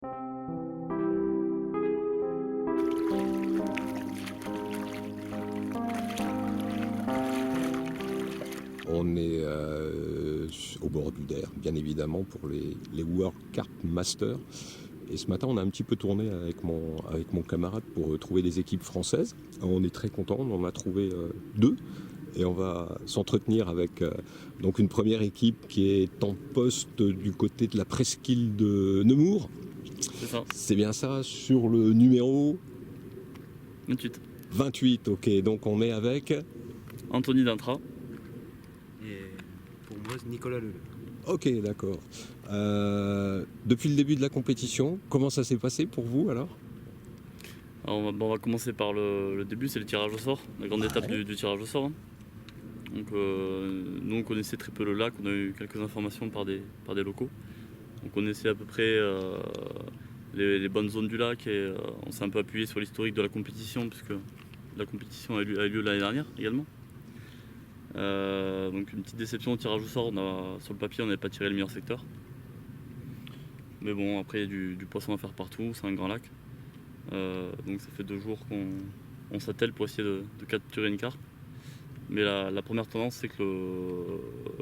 On est au bord du Der, bien évidemment, pour les World Carp Masters. Et ce matin, on a un petit peu tourné avec mon camarade pour trouver des équipes françaises. On est très contents, on en a trouvé deux. Et on va s'entretenir avec donc une première équipe qui est en poste du côté de la presqu'île de Nemours. C'est ça. C'est bien ça, sur le numéro 28. 28, ok. Donc on est avec Anthony Dintra. Et pour moi, c'est Nicolas Leleu. Ok, d'accord. Depuis le début de la compétition, comment ça s'est passé pour vous alors? Alors, on va commencer par le début, c'est le tirage au sort, la grande étape du tirage au sort. Hein. Donc nous on connaissait très peu le lac, on a eu quelques informations par des locaux. On connaissait à peu près les bonnes zones du lac et on s'est un peu appuyé sur l'historique de la compétition puisque la compétition a eu lieu l'année dernière également. Donc une petite déception au tirage au sort, sur le papier on n'avait pas tiré le meilleur secteur. Mais bon, après il y a du poisson à faire partout, c'est un grand lac. Donc ça fait 2 jours qu'on s'attelle pour essayer de capturer une carpe. Mais la première tendance c'est que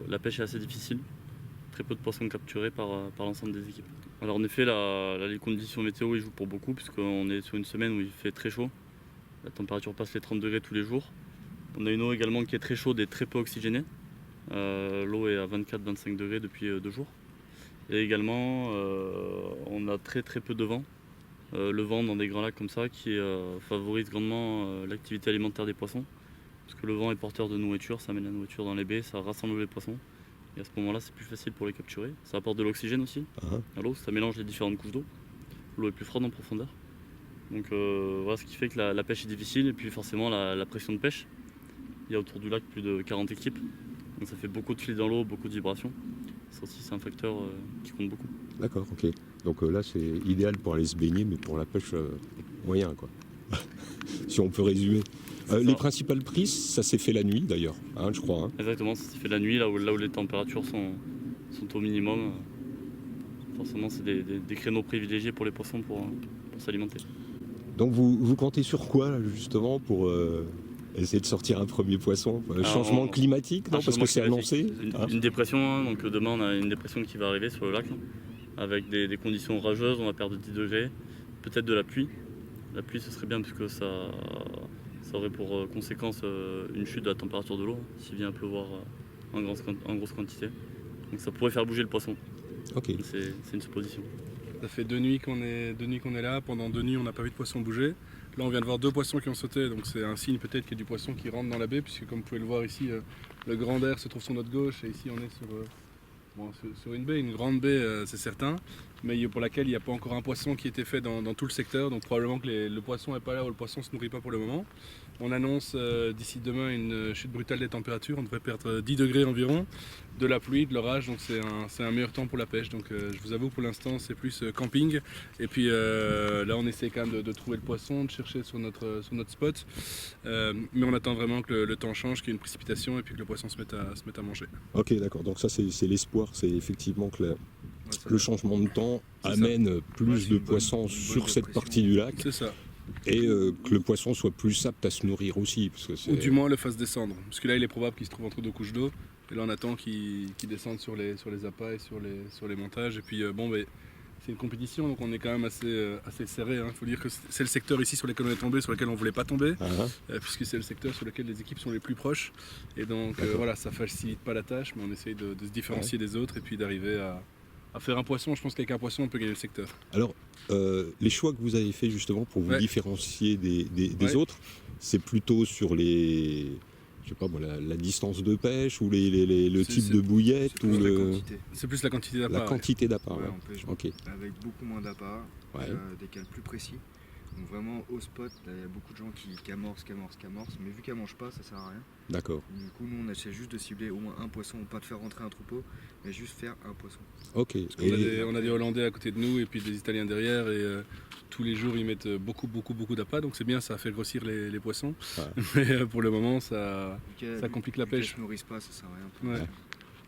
la pêche est assez difficile. Très peu de poissons capturés par l'ensemble des équipes. Alors en effet les conditions météo ils jouent pour beaucoup puisqu'on est sur une semaine où il fait très chaud. La température passe les 30 degrés tous les jours. On a une eau également qui est très chaude et très peu oxygénée. L'eau est à 24-25 degrés depuis 2 jours. Et également, on a très peu de vent. Le vent dans des grands lacs comme ça qui favorise grandement l'activité alimentaire des poissons. Parce que le vent est porteur de nourriture, ça amène la nourriture dans les baies, ça rassemble les poissons. Et à ce moment-là, c'est plus facile pour les capturer. Ça apporte de l'oxygène aussi à l'eau, ça mélange les différentes couches d'eau. L'eau est plus froide en profondeur. Donc voilà ce qui fait que la pêche est difficile et puis forcément la pression de pêche. Il y a autour du lac plus de 40 équipes, donc ça fait beaucoup de filets dans l'eau, beaucoup de vibrations. Ça aussi c'est un facteur qui compte beaucoup. D'accord, ok. Donc là c'est idéal pour aller se baigner, mais pour la pêche, moyen quoi. Si on peut résumer. Les principales prises, ça s'est fait la nuit d'ailleurs, hein, je crois. Hein. Exactement, ça s'est fait la nuit, là où les températures sont au minimum. Forcément c'est des créneaux privilégiés pour les poissons pour s'alimenter. Donc vous comptez sur quoi là, justement pour essayer de sortir un premier poisson? Changement climatique, non? Parce que c'est annoncé. Une dépression, hein, donc demain on a une dépression qui va arriver sur le lac, hein, avec des conditions rageuses, on va perdre 10 degrés, peut-être de la pluie. La pluie ce serait bien parce que ça aurait pour conséquence une chute de la température de l'eau, hein, s'il vient à pleuvoir en grosse quantité. Donc ça pourrait faire bouger le poisson. Ok. C'est une supposition. Ça fait 2 nuits qu'on est là, pendant 2 nuits on n'a pas vu de poisson bouger. Là on vient de voir 2 poissons qui ont sauté, donc c'est un signe peut-être qu'il y a du poisson qui rentre dans la baie, puisque comme vous pouvez le voir ici, le grand Der se trouve sur notre gauche, et ici on est sur une baie, une grande baie c'est certain, mais pour laquelle il n'y a pas encore un poisson qui a été fait dans tout le secteur, donc probablement que le poisson n'est pas là ou le poisson ne se nourrit pas pour le moment. On annonce d'ici demain une chute brutale des températures, on devrait perdre 10 degrés environ, de la pluie, de l'orage, donc c'est un meilleur temps pour la pêche. Donc je vous avoue pour l'instant c'est plus camping, et puis là on essaie quand même de trouver le poisson, de chercher sur notre spot, mais on attend vraiment que le temps change, qu'il y ait une précipitation et puis que le poisson se mette à manger. Ok, d'accord, donc ça c'est l'espoir, c'est effectivement que le changement de temps amène plus de poissons sur cette partie du lac. C'est ça. Et que le poisson soit plus apte à se nourrir aussi. Parce que ou du moins le fasse descendre. Parce que là il est probable qu'il se trouve entre 2 couches d'eau. Et là on attend qu'il descende sur les appâts et sur les montages. Et puis c'est une compétition, donc on est quand même assez serré. Il faut dire que c'est le secteur ici sur lequel on est tombé, sur lequel on ne voulait pas tomber. Puisque c'est le secteur sur lequel les équipes sont les plus proches. Et donc voilà, ça facilite pas la tâche, mais on essaye de se différencier des autres et puis d'arriver à faire un poisson. Je pense qu'avec un poisson on peut gagner le secteur. Alors les choix que vous avez fait justement pour vous différencier des autres, c'est plutôt sur les... Je sais pas moi, la distance de pêche ou le type de bouillette c'est plus la quantité d'appât. La quantité d'appât, on pêche okay. Avec beaucoup moins d'appât, des cales plus précis. Donc vraiment au spot, il y a beaucoup de gens qui amorcent, mais vu qu'elles ne mangent pas, ça sert à rien. D'accord. Du coup, nous on essaie juste de cibler au moins un poisson, pas de faire rentrer un troupeau, mais juste faire un poisson. Ok. On a des Hollandais à côté de nous et puis des Italiens derrière, et tous les jours ils mettent beaucoup d'appât, donc c'est bien, ça fait grossir les poissons. Mais pour le moment ça complique la pêche. Ils ne se nourrissent pas, ça sert à rien.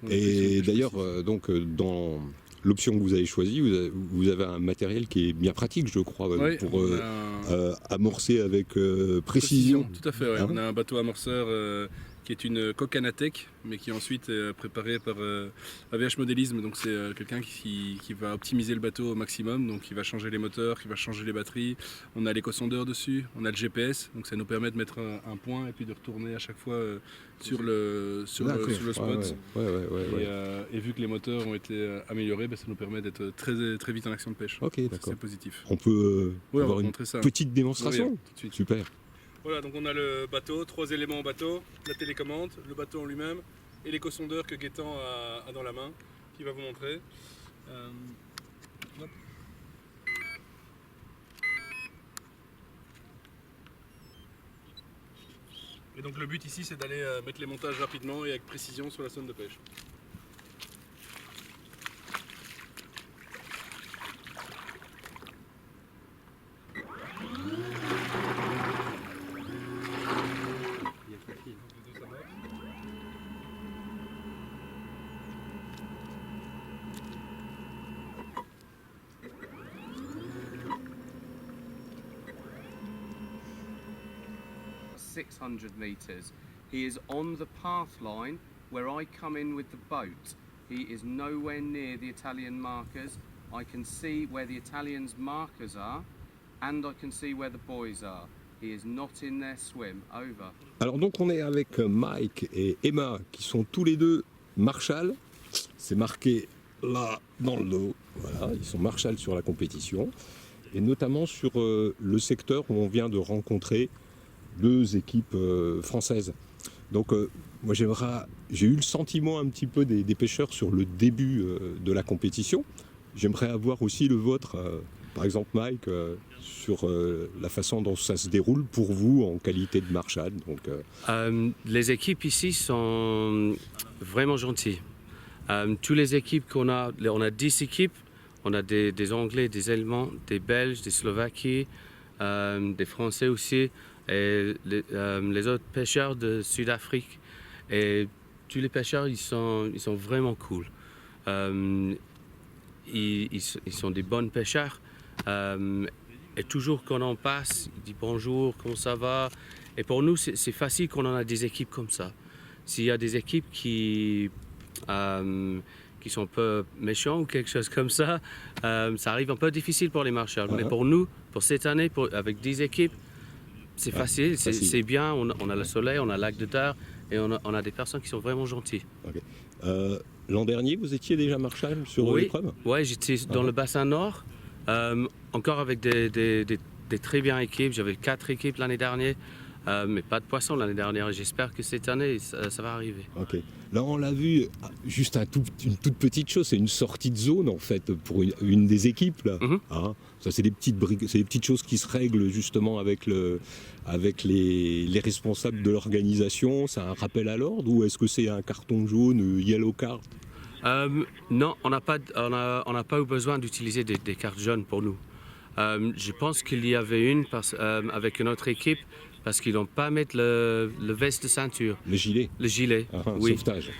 Et d'ailleurs, donc dans l'option que vous avez choisie, vous avez un matériel qui est bien pratique, je crois, Oui, pour amorcer avec précision. Tout à fait, ouais. Ah On a un bateau amorceur qui est une coque Anatech, mais qui ensuite est préparé par AVH Modélisme. Donc c'est quelqu'un qui va optimiser le bateau au maximum, donc qui va changer les moteurs, qui va changer les batteries. On a l'éco-sondeur dessus, on a le GPS, donc ça nous permet de mettre un point et puis de retourner à chaque fois sur le spot. Et vu que les moteurs ont été améliorés, ça nous permet d'être très, très vite en action de pêche. Ok, d'accord. C'est positif. On peut on avoir va une montrer ça. petite démonstration. Oui, tout de suite. Super. Voilà, donc on a le bateau, 3 éléments au bateau, la télécommande, le bateau en lui-même et l'éco-sondeur que Gaëtan a dans la main, qui va vous montrer. Hop. Et donc le but ici, c'est d'aller mettre les montages rapidement et avec précision sur la zone de pêche. Meters. He is on the path line where I come in with the boat. He is nowhere near the Italian markers. I can see where the Italians' markers are and I can see where the boys are. He is not in their swim. Over. Alors donc on est avec Mike et Emma qui sont tous les deux Marshall. C'est marqué là dans le dos. Voilà, ils sont Marshall sur la compétition et notamment sur le secteur où on vient de rencontrer 2 équipes françaises. Donc moi j'ai eu le sentiment un petit peu des pêcheurs sur le début de la compétition. J'aimerais avoir aussi le vôtre, par exemple Mike, sur la façon dont ça se déroule pour vous en qualité de Marshall. Donc, les équipes ici sont vraiment gentilles. Toutes les équipes qu'on a, on a 10 équipes, on a des Anglais, des Allemands, des Belges, des Slovaques, des Français aussi. Et les autres pêcheurs de Sud-Afrique. Et tous les pêcheurs, ils sont vraiment cool. Ils sont des bons pêcheurs. Et toujours quand on passe, ils disent bonjour, comment ça va. Et pour nous, c'est facile quand on a des équipes comme ça. S'il y a des équipes qui sont un peu méchants ou quelque chose comme ça arrive un peu difficile pour les marcheurs. Mais pour nous, pour cette année, avec 10 équipes, c'est facile, c'est bien, on a le soleil, on a le lac de terre et on a des personnes qui sont vraiment gentilles. Okay. L'an dernier, vous étiez déjà Marshall sur l'épreuve ? Oui, j'étais dans le bassin nord, encore avec des très bien équipes. J'avais 4 équipes l'année dernière, mais pas de poissons l'année dernière. J'espère que cette année, ça va arriver. Ok. Là, on l'a vu, juste une toute petite chose, c'est une sortie de zone en fait pour une des équipes. Là. Hein, ça, c'est des petites choses qui se règlent justement avec les responsables de l'organisation. C'est un rappel à l'ordre ou est-ce que c'est un carton jaune, yellow card ? Non, on n'a pas eu besoin d'utiliser des cartes jaunes pour nous. Je pense qu'il y avait une avec une autre équipe. Parce qu'ils n'ont pas mis le veste de ceinture. Le gilet. Le gilet, oui. Sauvetage.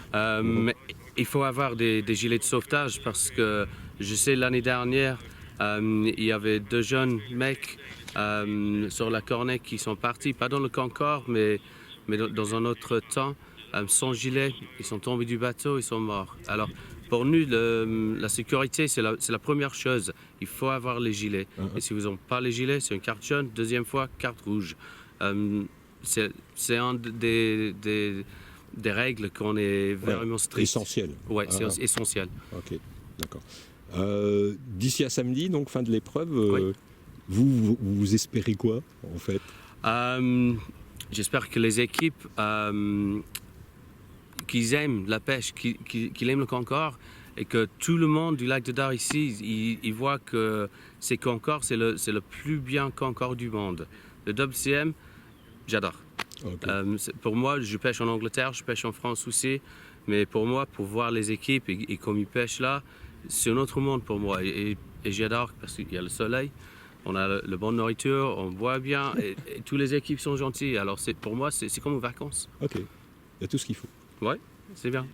Mais il faut avoir des gilets de sauvetage parce que je sais l'année dernière, il y avait 2 jeunes mecs sur la Cornet qui sont partis, pas dans le Concorde, mais dans un autre temps, sans gilet. Ils sont tombés du bateau, ils sont morts. Alors, pour nous, la sécurité, c'est la première chose. Il faut avoir les gilets. Et si vous n'avez pas les gilets, c'est une carte jaune. Deuxième fois, carte rouge. C'est un des règles qu'on est vraiment strict. Essentiel. Oui, c'est essentiel. Ok, d'accord. D'ici à samedi, donc fin de l'épreuve, vous espérez quoi en fait ? J'espère que les équipes qu'ils aiment la pêche, qu'ils aiment le Concorde et que tout le monde du lac de Dar ici, il voit que ces Concorde, c'est le plus bien Concorde du monde. Le WCM, j'adore. Okay. Pour moi, je pêche en Angleterre, je pêche en France aussi, mais pour moi, pour voir les équipes et comme ils pêchent là, c'est un autre monde pour moi. Et j'adore parce qu'il y a le soleil, on a la bonne nourriture, on boit bien et toutes les équipes sont gentilles. Alors pour moi, c'est comme aux vacances. Ok, il y a tout ce qu'il faut. Ouais, c'est bien.